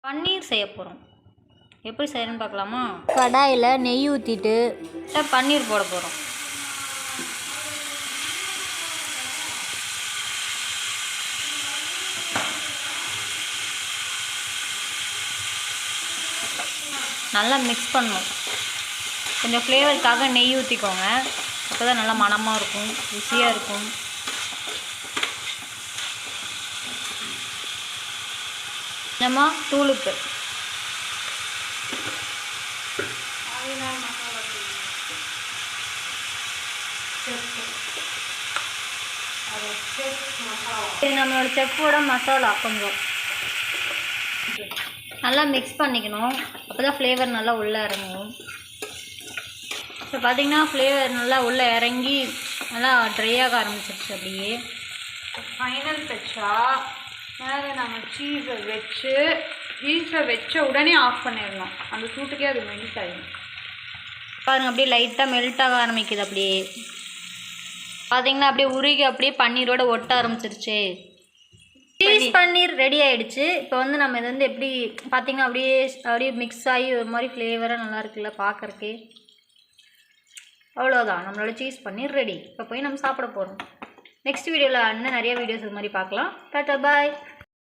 பன்னீர் செய்ய போகிறோம். எப்படி செய்யணும்னு பார்க்கலாமா? கடாயில் நெய் ஊற்றிட்டு பன்னீர் போட போகிறோம். நல்லா மிக்ஸ் பண்ணணும். கொஞ்சம் ஃப்ளேவருக்காக நெய் ஊற்றிக்கோங்க. அப்போ தான் நல்லா மணமாக இருக்கும், ருசியாக இருக்கும். கொஞ்சமாக தூளுப்பு, இது நம்மளோட செஃப்போட மசாலா. கொஞ்சம் நல்லா மிக்ஸ் பண்ணிக்கணும். அப்போ தான் ஃப்ளேவர் நல்லா உள்ளே இறங்கும். இப்போ பார்த்திங்கன்னா ஃப்ளேவர் நல்லா உள்ளே இறங்கி நல்லா ட்ரையாக ஆரம்பிச்சிருச்சு. அப்படியே ஃபைனல் டச்சாக மேலே நம்ம சீஸை வச்ச உடனே ஆஃப் பண்ணிடணும். அந்த சூட்டுக்கே அது மெல்ட் ஆகிடும். பாருங்கள், அப்படியே லைட்டாக மெல்ட் ஆக ஆரம்பிக்குது. அப்படியே பார்த்தீங்கன்னா அப்படியே உருகி அப்படியே பன்னீரோட ஒட்ட ஆரம்பிச்சிருச்சு. சீஸ் பன்னீர் ரெடி ஆகிடுச்சு. இப்போ வந்து நம்ம இது வந்து எப்படி பார்த்திங்கன்னா அப்படியே மிக்ஸ் ஆகி ஒரு மாதிரி ஃப்ளேவராக நல்லா இருக்குல்ல பார்க்குறக்கே. அவ்வளோதான், நம்மளோட சீஸ் பன்னீர் ரெடி. இப்போ போய் நம்ம சாப்பிட போகிறோம். நெக்ஸ்ட் வீடியோவில் இன்னும் நிறைய வீடியோஸ் இது மாதிரி பார்க்கலாம். டாட்டா, பாய்.